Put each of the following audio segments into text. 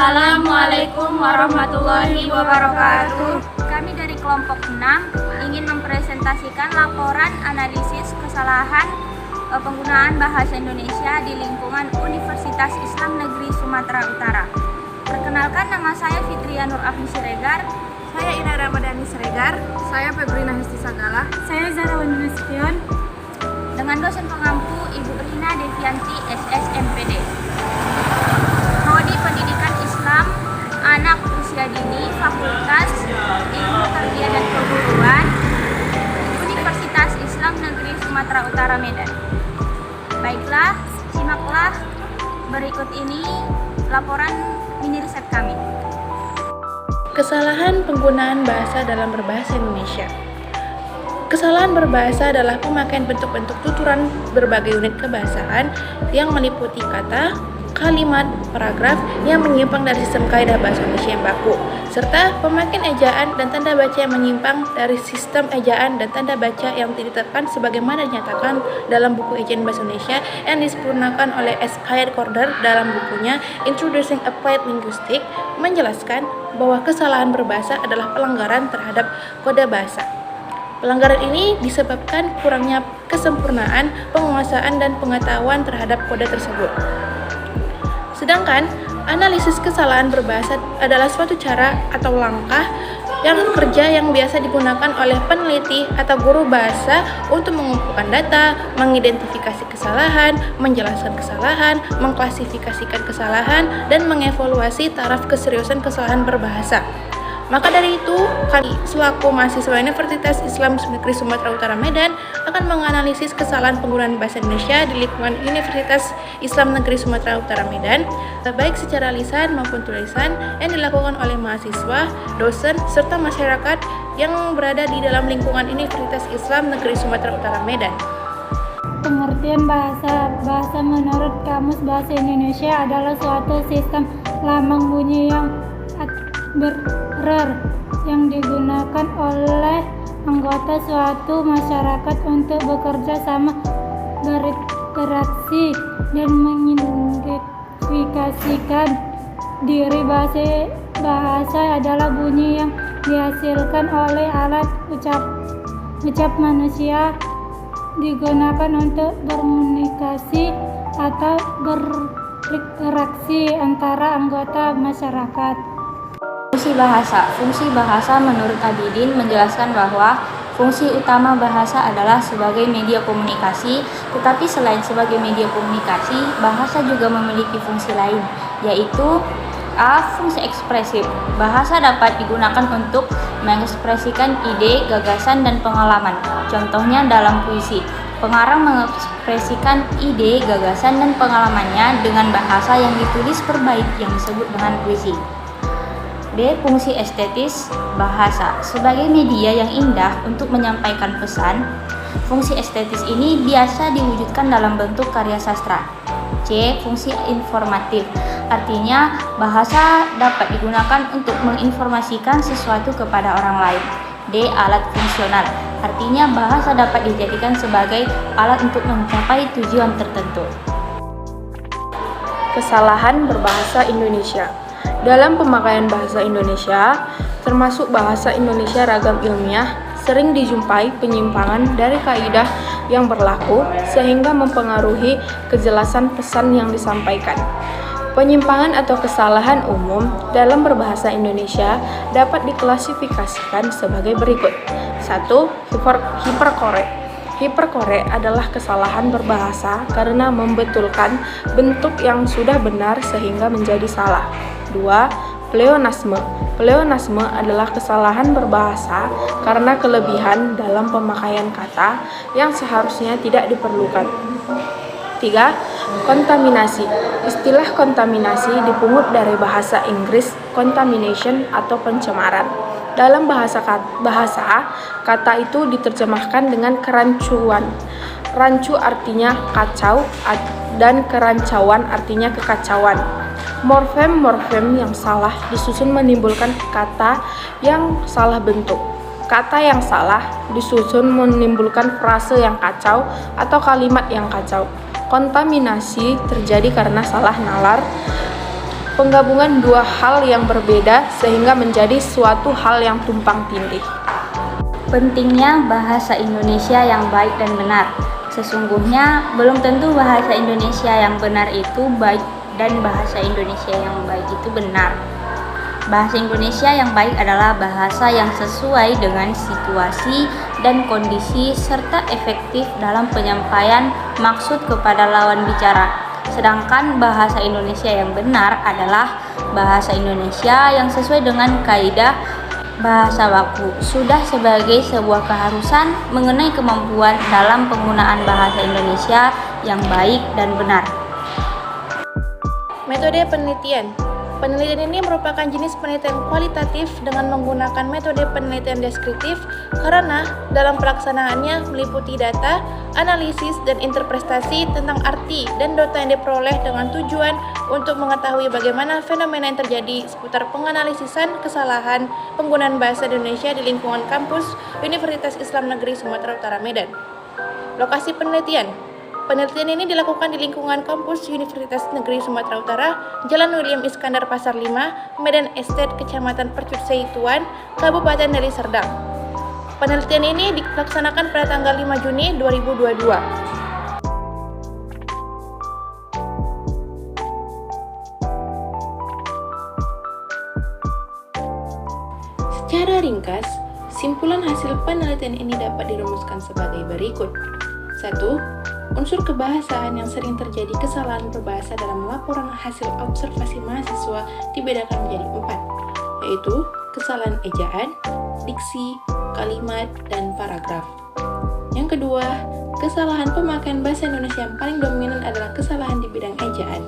Assalamualaikum warahmatullahi wabarakatuh. Kami dari kelompok 6 ingin mempresentasikan laporan analisis kesalahan penggunaan bahasa Indonesia di lingkungan Universitas Islam Negeri Sumatera Utara. Perkenalkan, nama saya Fitria Nur Afni Siregar. Saya Ina Ramadhani Siregar. Saya Febrina Hesti Sagala. Saya Zara Wanusution. Dengan dosen pengampu Ibu Rina Devianti SSMPD. Prodi Pendidikan Islam Anak Usia Dini, Fakultas Ilmu Tarbiyah dan Keguruan, Universitas Islam Negeri Sumatera Utara Medan. Baiklah, simaklah berikut ini laporan mini riset kami. Kesalahan penggunaan bahasa dalam berbahasa Indonesia. Kesalahan berbahasa adalah pemakaian bentuk-bentuk tuturan berbagai unit kebahasaan yang meliputi kata, kalimat, paragraf yang menyimpang dari sistem kaidah bahasa Indonesia yang baku, serta pemakaian ejaan dan tanda baca yang menyimpang dari sistem ejaan dan tanda baca yang ditetapkan sebagaimana dinyatakan dalam buku ejaan bahasa Indonesia yang disempurnakan oleh S. Kayat Korder dalam bukunya Introducing Applied Linguistics, menjelaskan bahwa kesalahan berbahasa adalah pelanggaran terhadap kode bahasa. Pelanggaran ini disebabkan kurangnya kesempurnaan, penguasaan, dan pengetahuan terhadap kode tersebut. Sedangkan, analisis kesalahan berbahasa adalah suatu cara atau langkah yang biasa digunakan oleh peneliti atau guru bahasa untuk mengumpulkan data, mengidentifikasi kesalahan, menjelaskan kesalahan, mengklasifikasikan kesalahan, dan mengevaluasi taraf keseriusan kesalahan berbahasa. Maka dari itu, kami selaku mahasiswa Universitas Islam Negeri Sumatera Utara Medan akan menganalisis kesalahan penggunaan bahasa Indonesia di lingkungan Universitas Islam Negeri Sumatera Utara Medan, baik secara lisan maupun tulisan yang dilakukan oleh mahasiswa, dosen, serta masyarakat yang berada di dalam lingkungan Universitas Islam Negeri Sumatera Utara Medan. Pengertian bahasa menurut Kamus Bahasa Indonesia adalah suatu sistem lambang bunyi yang yang digunakan oleh anggota suatu masyarakat untuk bekerja sama, berinteraksi, dan mengidentifikasikan diri. Bahasa adalah bunyi yang dihasilkan oleh alat ucap manusia, digunakan untuk berkomunikasi atau berinteraksi antara anggota masyarakat. Fungsi bahasa menurut Abidin menjelaskan bahwa fungsi utama bahasa adalah sebagai media komunikasi, tetapi selain sebagai media komunikasi, bahasa juga memiliki fungsi lain, yaitu A. Fungsi ekspresif. Bahasa dapat digunakan untuk mengekspresikan ide, gagasan, dan pengalaman. Contohnya dalam puisi, pengarang mengekspresikan ide, gagasan, dan pengalamannya dengan bahasa yang ditulis per bait yang disebut dengan puisi. B. Fungsi estetis bahasa. Sebagai media yang indah untuk menyampaikan pesan, fungsi estetis ini biasa diwujudkan dalam bentuk karya sastra. C. Fungsi informatif. Artinya, bahasa dapat digunakan untuk menginformasikan sesuatu kepada orang lain. D. Alat fungsional. Artinya, bahasa dapat dijadikan sebagai alat untuk mencapai tujuan tertentu. Kesalahan berbahasa Indonesia. Dalam pemakaian bahasa Indonesia, termasuk bahasa Indonesia ragam ilmiah, sering dijumpai penyimpangan dari kaidah yang berlaku sehingga mempengaruhi kejelasan pesan yang disampaikan. Penyimpangan atau kesalahan umum dalam berbahasa Indonesia dapat diklasifikasikan sebagai berikut. 1. Hiperkorek. Hiperkorek adalah kesalahan berbahasa karena membetulkan bentuk yang sudah benar sehingga menjadi salah. 2. Pleonasme. Pleonasme adalah kesalahan berbahasa karena kelebihan dalam pemakaian kata yang seharusnya tidak diperlukan. 3. Kontaminasi. Istilah kontaminasi dipungut dari bahasa Inggris contamination atau pencemaran. Dalam bahasa, kata itu diterjemahkan dengan kerancuan. Rancu artinya kacau dan kerancauan artinya kekacauan. Morfem yang salah disusun menimbulkan kata yang salah bentuk. Kata yang salah disusun menimbulkan frase yang kacau atau kalimat yang kacau. Kontaminasi terjadi karena salah nalar penggabungan dua hal yang berbeda sehingga menjadi suatu hal yang tumpang tindih. Pentingnya bahasa Indonesia yang baik dan benar. Sesungguhnya belum tentu bahasa Indonesia yang benar itu baik dan bahasa Indonesia yang baik itu benar. Bahasa Indonesia yang baik adalah bahasa yang sesuai dengan situasi dan kondisi serta efektif dalam penyampaian maksud kepada lawan bicara. Sedangkan bahasa Indonesia yang benar adalah bahasa Indonesia yang sesuai dengan kaidah bahasa baku, sudah sebagai sebuah keharusan mengenai kemampuan dalam penggunaan bahasa Indonesia yang baik dan benar. Metode penelitian. Penelitian ini merupakan jenis penelitian kualitatif dengan menggunakan metode penelitian deskriptif karena dalam pelaksanaannya meliputi data, analisis, dan interpretasi tentang arti dan data yang diperoleh dengan tujuan untuk mengetahui bagaimana fenomena yang terjadi seputar penganalisisan kesalahan penggunaan bahasa Indonesia di lingkungan kampus Universitas Islam Negeri Sumatera Utara Medan. Lokasi penelitian. Penelitian ini dilakukan di lingkungan kampus Universitas Negeri Sumatera Utara, Jalan William Iskandar Pasar 5, Medan Estate, Kecamatan Percut Seituan, Kabupaten Deli Serdang. Penelitian ini dilaksanakan pada tanggal 5 Juni 2022. Secara ringkas, simpulan hasil penelitian ini dapat dirumuskan sebagai berikut. 1. Unsur kebahasaan yang sering terjadi kesalahan berbahasa dalam laporan hasil observasi mahasiswa dibedakan menjadi 4, yaitu kesalahan ejaan, diksi, kalimat, dan paragraf. Yang kedua, kesalahan pemakaian bahasa Indonesia yang paling dominan adalah kesalahan di bidang ejaan.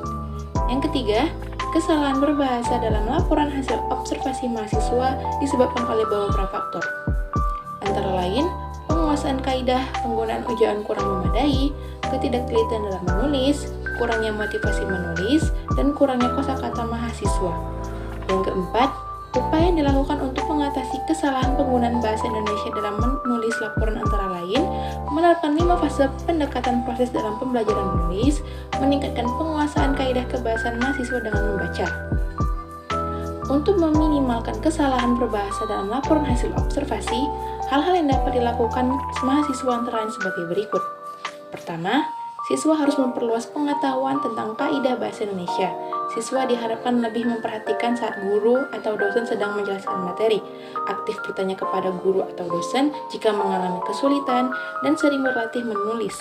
Yang ketiga, kesalahan berbahasa dalam laporan hasil observasi mahasiswa disebabkan oleh beberapa faktor, antara lain penguasaan kaidah penggunaan ejaan kurang memadai, ketidaktelitian dalam menulis, kurangnya motivasi menulis, dan kurangnya kosakata mahasiswa. Yang keempat, upaya yang dilakukan untuk mengatasi kesalahan penggunaan bahasa Indonesia dalam menulis laporan antara lain menerapkan 5 fase pendekatan proses dalam pembelajaran menulis, meningkatkan penguasaan kaidah kebahasaan mahasiswa dengan membaca. Untuk meminimalkan kesalahan berbahasa dalam laporan hasil observasi, hal-hal yang dapat dilakukan mahasiswa antara lain sebagai berikut. Pertama, siswa harus memperluas pengetahuan tentang kaidah bahasa Indonesia. Siswa diharapkan lebih memperhatikan saat guru atau dosen sedang menjelaskan materi, aktif bertanya kepada guru atau dosen jika mengalami kesulitan, dan sering berlatih menulis.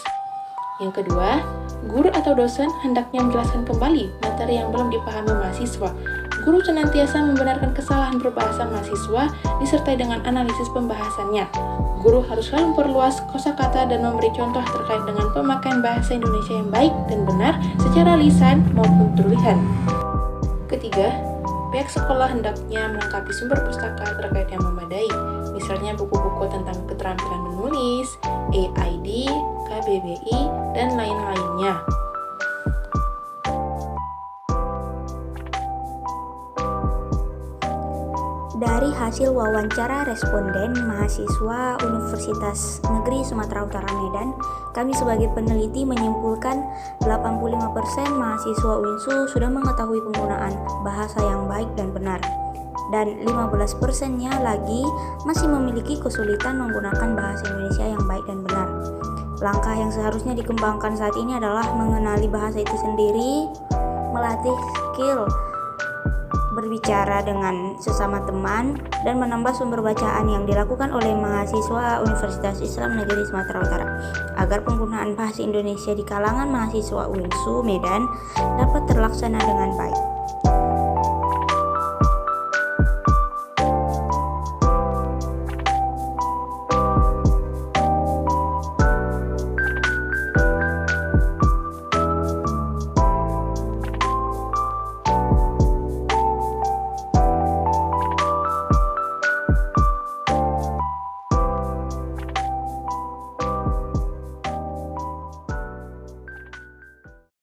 Yang kedua, guru atau dosen hendaknya menjelaskan kembali materi yang belum dipahami mahasiswa. Guru senantiasa membenarkan kesalahan berbahasa mahasiswa disertai dengan analisis pembahasannya. Guru harus selalu memperluas kosakata dan memberi contoh terkait dengan pemakaian bahasa Indonesia yang baik dan benar secara lisan maupun tulisan. Ketiga, pihak sekolah hendaknya melengkapi sumber pustaka terkait yang memadai, misalnya buku-buku tentang keterampilan menulis, EID, KBBI, dan lain-lainnya. Dari hasil wawancara responden mahasiswa Universitas Negeri Sumatera Utara Medan, kami sebagai peneliti menyimpulkan 85% mahasiswa UINSU sudah mengetahui penggunaan bahasa yang baik dan benar, dan 15%-nya lagi masih memiliki kesulitan menggunakan bahasa Indonesia yang baik dan benar. Langkah yang seharusnya dikembangkan saat ini adalah mengenali bahasa itu sendiri, melatih skill berbicara dengan sesama teman, dan menambah sumber bacaan yang dilakukan oleh mahasiswa Universitas Islam Negeri Sumatera Utara agar penggunaan bahasa Indonesia di kalangan mahasiswa UINSU Medan dapat terlaksana dengan baik.